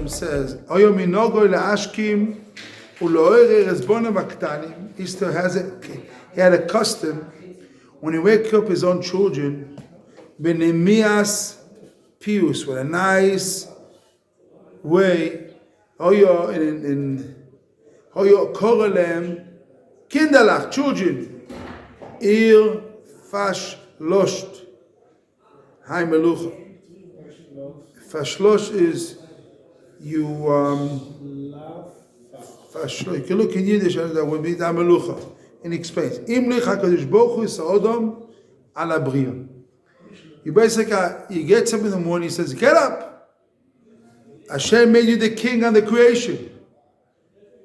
Hashem says, "Oyo minogo leashkim uloere rezbonim aktanim." He still has he had a custom when he waked up his own children, benemias pius, with a nice way. Oyo in Oyo korelem kinderlach, children. Ir fash losht. Hai melucha. Fashlosh is you fashlosh. You can look in Yiddish and that would be da melucha. And he explains. Imlich HaKadosh Baruch Hu sa'odom ala bria. You basically, you get up in the morning, he says, get up. Hashem made you the king on the creation.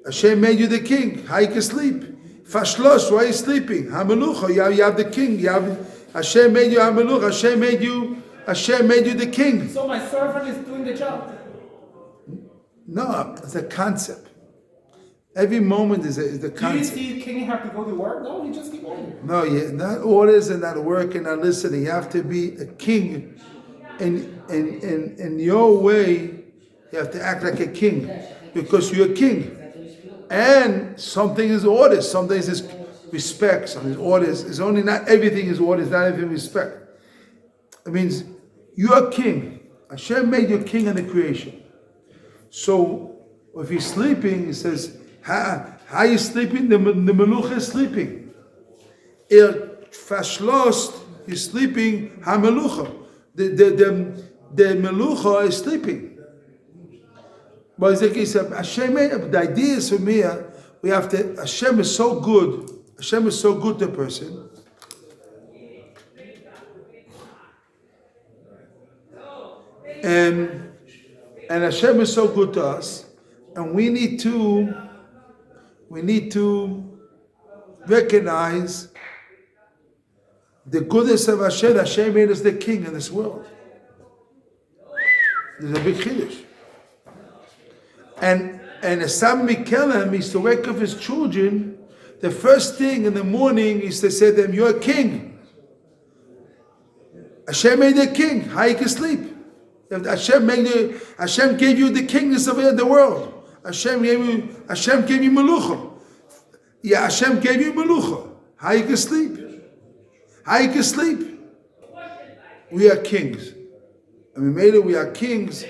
Hashem made you the king. How you can sleep? Fashlosh, why are you sleeping? Ha-melucha, you have the king. Hashem made you ha-melucha. Hashem made you the king. So my servant is doing the job. No, it's a concept. Every moment is the concept. Do you see king have to go to work? No, he just keep going. No, not orders and not work and not listening. You have to be a king. In your way, you have to act like a king. Because you're a king. And something is orders, something is respect, something is orders. It's only not everything is orders, not everything respect. It means you're a king. Hashem made you king in the creation. So if he's sleeping, he says, how are you sleeping? The melucha is sleeping. Fashlost, you're sleeping, ha melucha. The melucha is sleeping. But he said, Hashem, the idea is for me, we have to, Hashem is so good. Hashem is so good to a person. And Hashem is so good to us. And we need to recognize the goodness of Hashem. Hashem made us the king in this world. There's a big chiddush. And Esam Mikelem is to wake up his children. The first thing in the morning is to say to them, you're a king. Hashem made you a king. How you can sleep? Hashem gave you the kingness of the world. Hashem gave you melucha. Yeah, Hashem gave you melucha. How you can sleep? How you can sleep? We are kings. And we made it, we are kings.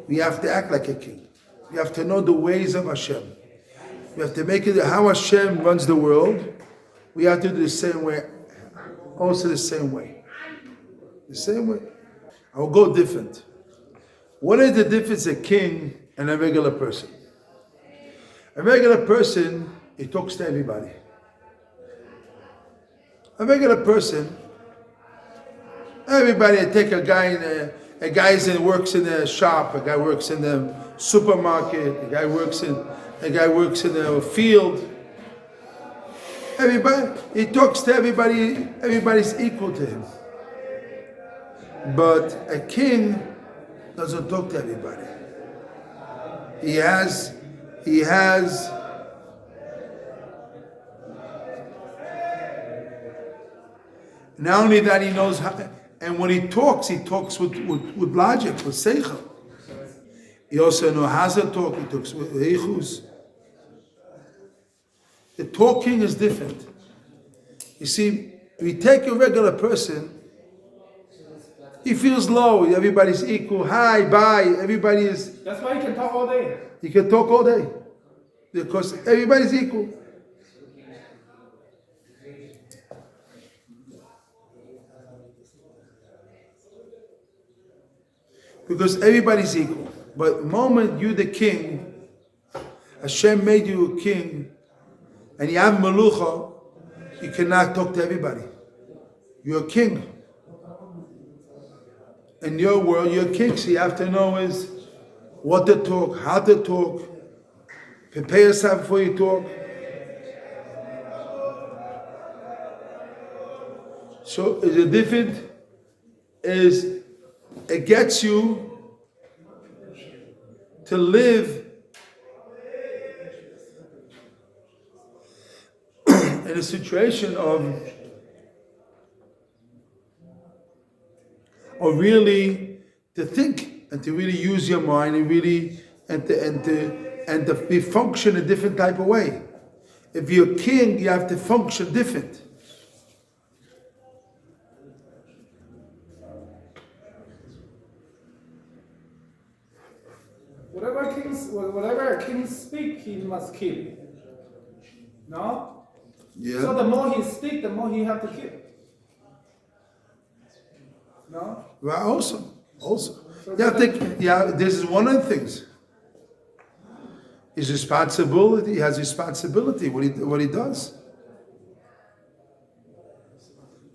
We have to act like a king. We have to know the ways of Hashem. We have to make it how Hashem runs the world. We have to do the same way. Also the same way. The same way. I will go different. What is the difference a king and a regular person? A regular person, he talks to everybody. A regular person, everybody, I take a guy works in a shop, a guy works in the supermarket, a guy works in the field. Everybody, he talks to everybody, everybody's equal to him. But a king doesn't talk to everybody. He has not only that, he knows how, and when he talks with logic, with seichel. He also knows how to talk, he talks with eichus. The talking is different. You see, if you take a regular person, he feels low, everybody's equal, hi, bye, everybody is... That's why you can talk all day. You can talk all day. Because everybody's equal. Because everybody's equal. But the moment you're the king, Hashem made you a king, and you have melucha, you cannot talk to everybody. You're a king. In your world, you're a king, so you have to know is what to talk, how to talk, prepare yourself before you talk. So the different is it gets you to live in a situation of really to think and to really use your mind and really and to be function a different type of way. If you're king, you have to function different. Whatever kings speak, he must keep. No? Yeah. So the more he speak, the more he have to keep. No? Right, awesome. This is one of the things. His responsibility, he has responsibility, what he does.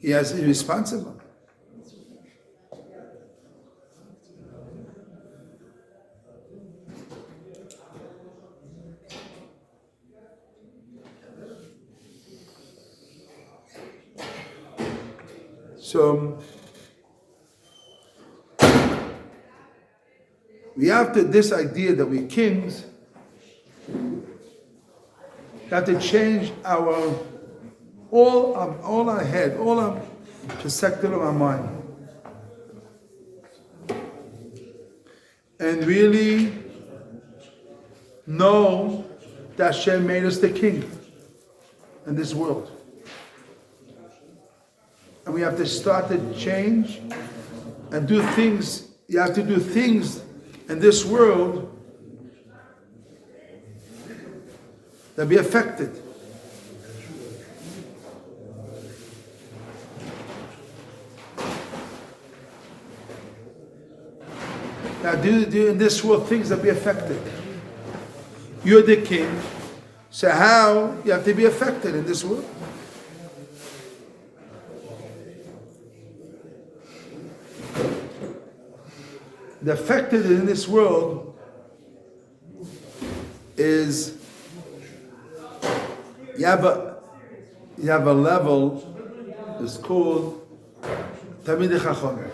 He has to be responsible. So we have to, this idea that we're kings, have to change all our head, all our perspective of our mind. And really know that Hashem made us the king in this world. And we have to start to change and do things. You have to do things in this world that be affected. Now do in this world things that be affected. You're the king, so how you have to be affected in this world? The affected in this world is you have a level. It's called Tamid Chacham.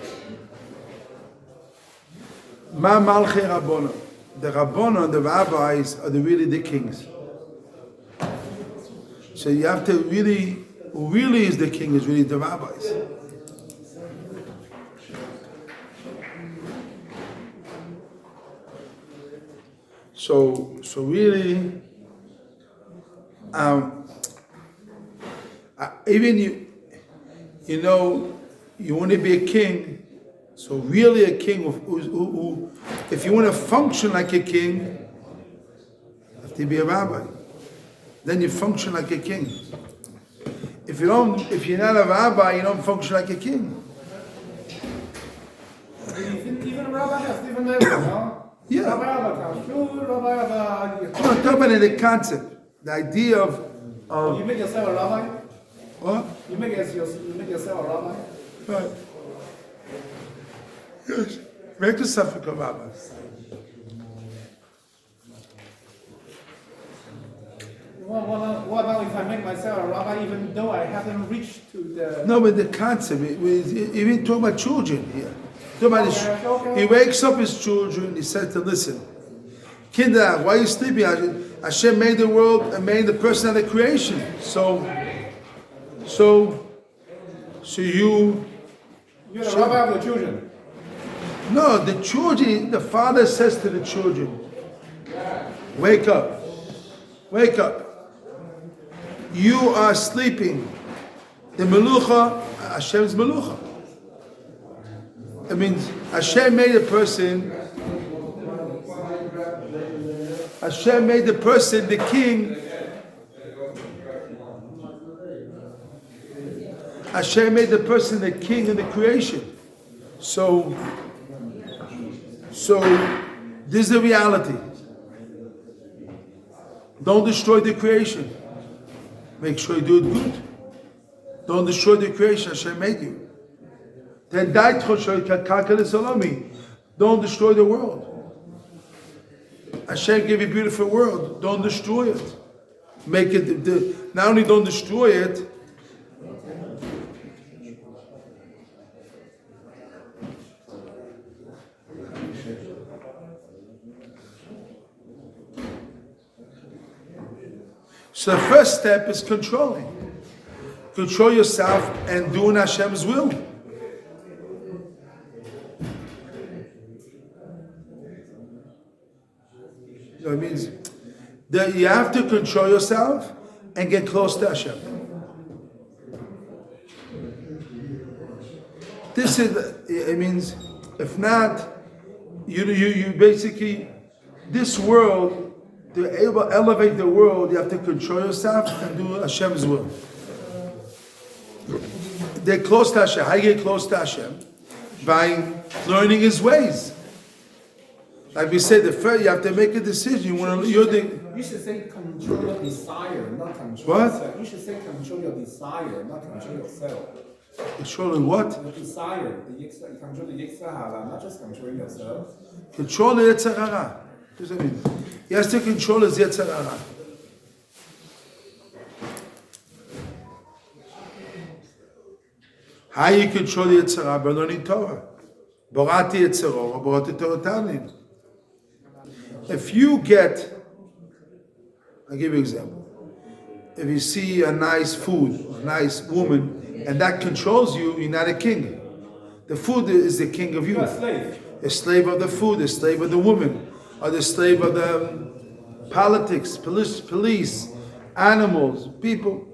Ma Malchei Rabbonon. The Rabbonon, the rabbis, are really the kings. So you have to really, who really is the king is really the rabbis. So really, even you know, you want to be a king. So really, a king who if you want to function like a king, you have to be a rabbi. Then you function like a king. If you're not a rabbi, you don't function like a king. Even a rabbi has different levels, no? Yeah. Rabbi have a kashrut, rabbi have a... No, I'm talking about the concept, the idea of You make yourself a rabbi? what? You make yourself a rabbi? Right. Yes. Make yourself a rabbi. What about if I make myself a rabbi even though I haven't reached to the... No, but the concept, even talking about children here. He wakes up his children, he said to listen, Kinder, why are you sleeping? Hashem made the world and made the person of the creation. So you... You're the rabbi of the children. No, the children, the father says to the children, wake up. Wake up. You are sleeping. The melucha, Hashem's melucha. It means Hashem made a person. Hashem made the person the king. Hashem made the person the king in the creation. So this is the reality. Don't destroy the creation. Make sure you do it good. Don't destroy the creation Hashem made you. Then don't destroy the world. Hashem gave you a beautiful world. Don't destroy it. Make it. Not only don't destroy it. So the first step is controlling. Control yourself and doing Hashem's will. You know, it means that you have to control yourself and get close to Hashem. This is, it means, if not, you basically, this world, to elevate the world, you have to control yourself and do Hashem's will. They're close to Hashem. How you get close to Hashem? By learning His ways. Like we said, you have to make a decision. You should say control your desire, not control what? yourself. You should say control your desire, not control yourself. Controlling what? Your desire. Control the Yetzer Hara, not just controlling yourself. Control the Yetzer Hara. What does that mean? He has to control his Yetzer Hara. How you control the Yetzer Hara? By learning Torah. Borati Yetzer Hara, Borati Torah Talim. If you get, I'll give you an example. If you see a nice food, a nice woman, and that controls you, you're not a king. The food is the king of you. You're a slave. A slave of the food, a slave of the woman, or the slave of the politics, police, animals, people.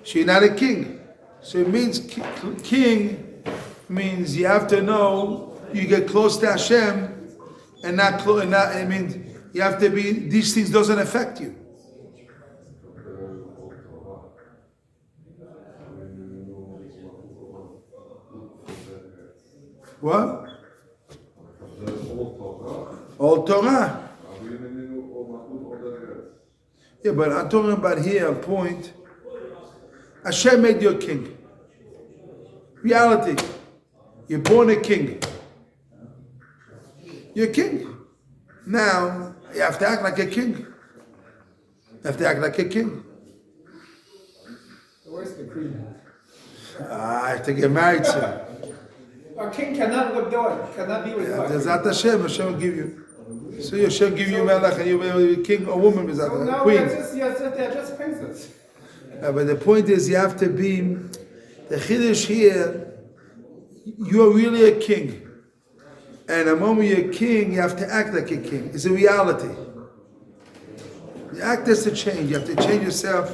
So you're not a king. So it means king means you have to know you get close to Hashem, and not it means you have to be. These things doesn't affect you. What? All Torah. Yeah, but I'm talking about here a point. Hashem made you a king. Reality. You're born a king. You're a king. Now, you have to act like a king. You have to act like a king. Where's the queen? I have to get married soon. A king cannot with God, cannot be with God. There's that Hashem will give you. So Hashem give you melech and you will be king or woman with So now queen. they're just princes. But the point is you have to be, the chiddush here, you're really a king. And the moment you're a king, you have to act like a king. It's a reality. The act has to change. You have to change yourself.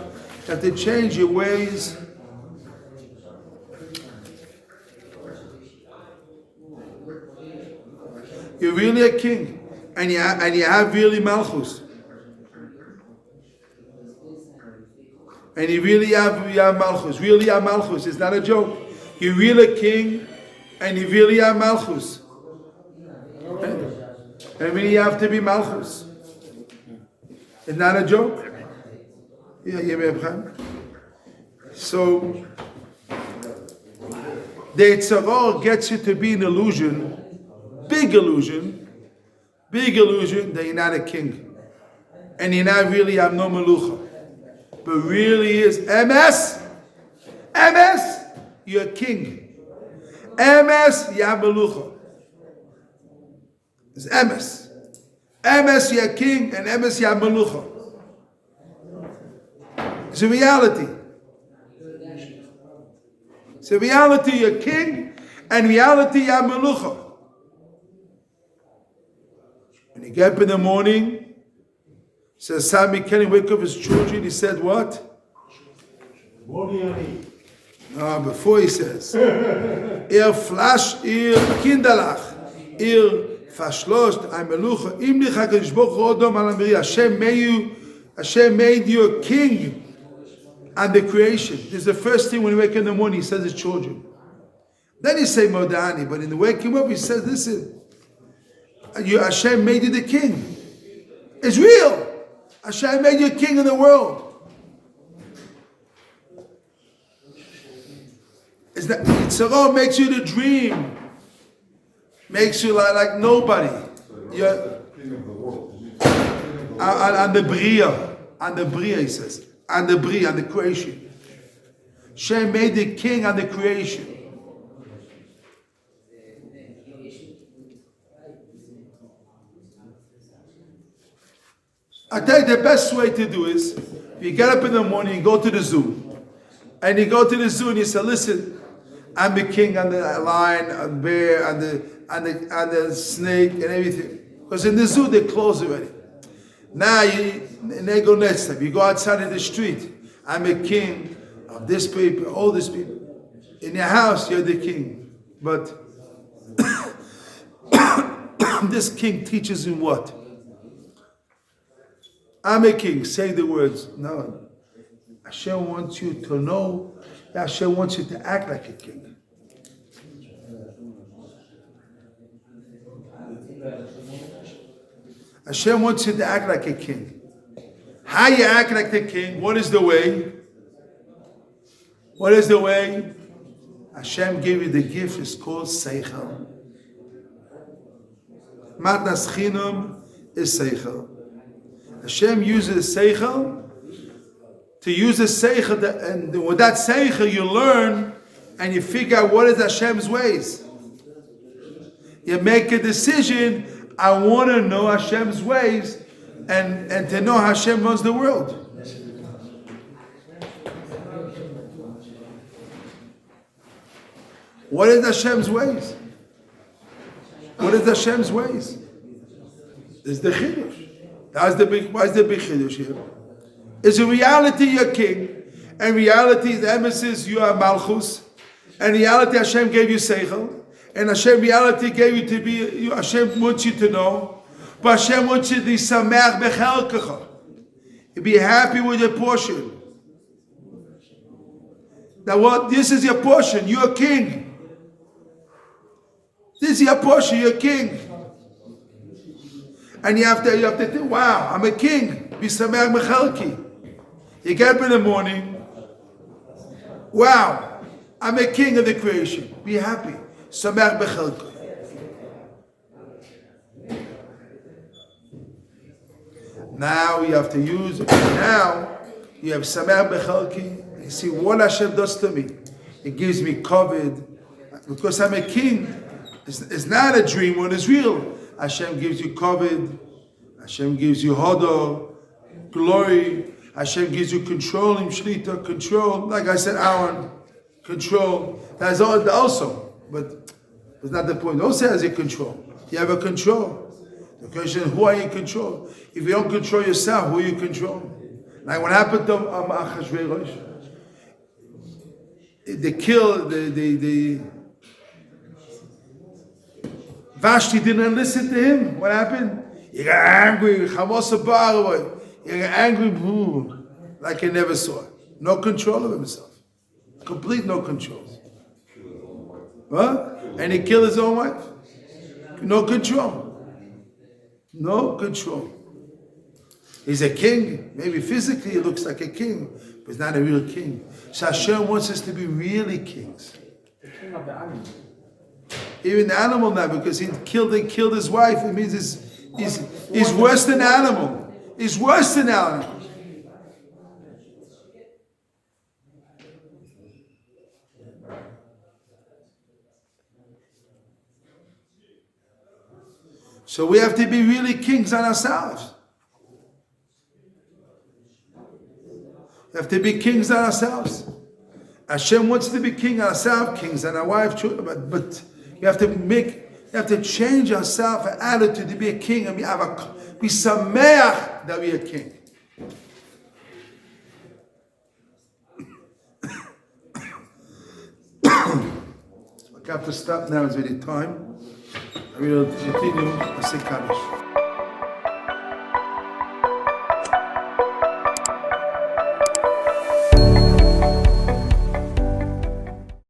You have to change your ways. You're really a king. And you have really malchus. And you have malchus. Really have malchus. It's not a joke. You're really a king and you really have malchus. I mean, you have to be malchus. It's not a joke. Yeah. So, the Yitzhak gets you to be an illusion, big illusion, that you're not a king. And you're not really have no melucha. But really is MS, you're a king. MS, you have melucha. It's MS, you're a king, and MS, you have melucha. It's a reality. It's a reality, you're a king, and reality, you have melucha. When you get up in the morning, says Sami Kenny wake up his children, he said what? No, before he says, flash, kinderlach, verschlost, ein Melucha, im dich HaKadosh Baruch Hu Odom al Amiri, Hashem made you a king and the creation. This is the first thing when you wake in the morning, he says his children. Then he say Modani, but in the waking up, he says, listen, Hashem made you the king. It's real. Hashem made you king of the world. Yitzhak makes you the dream. Makes you like nobody. You're on the Bria, he says. On the Bria, on the creation. Hashem made the king on the creation. I tell you the best way to do is, if you get up in the morning, you go to the zoo. And you go to the zoo and you say, listen, I'm the king on the lion, on the bear, on the snake and everything. Because in the zoo they're closed already. Now they go next step. You go outside in the street. I'm a king of this people, all these people. In your house, you're the king. But this king teaches him what? I'm a king. Say the words. No. Hashem wants you to know. Hashem wants you to act like a king. Hashem wants you to act like a king. How you act like the king? What is the way? What is the way? Hashem gave you the gift. It's called seichel. Matnas chinam is seichel. Hashem uses seichel to use a seichel, and with that seichel you learn and you figure out what is Hashem's ways. You make a decision. I want to know Hashem's ways and to know how Hashem runs the world. What is Hashem's ways? What is Hashem's ways? There's the chiddush. Why is the big chiddush here? It's a reality you're king, and reality the emphasis you are malchus, and reality Hashem gave you seichel. And Hashem reality gave you to be, Hashem wants you to know, but Hashem wants you to be sameach bechelkecha. Be happy with your portion. Now what? This is your portion. You're a king. This is your portion. You're a king. And you have to think, wow, I'm a king. Be sameach bechelki. You get up in the morning. Wow, I'm a king of the creation. Be happy. Sameach bechelko. Now you have to use it. Now you have sameach bechelki. You see what Hashem does to me. It gives me covet because I'm a king. It's not a dream when it's real. Hashem gives you covet. Hashem gives you hodor, glory. Hashem gives you control in Shlita, control. Like I said, Aaron, control. That's also. But it's not the point. Don't say as you control. You have a control. The question is, who are you in control? If you don't control yourself, who are you controlling? Like what happened to Achashverosh? They killed, the Vashti didn't listen to him. What happened? He got angry. He got angry, like he never saw it. No control of himself. Complete no control. Huh? And he killed his own wife. No control. No control. He's a king. Maybe physically he looks like a king, but he's not a real king. So Hashem wants us to be really kings. The king of the animal. Even the animal now, because he killed his wife. It means he's worse than animal. He's worse than animal. So we have to be really kings on ourselves. We have to be kings on ourselves. Hashem wants to be king on ourselves, kings on our wife, children, but you have to change ourselves, our attitude to be a king, and be sameach that we are king. I have to stop now. It's really time. I will continue. I say Kaddish.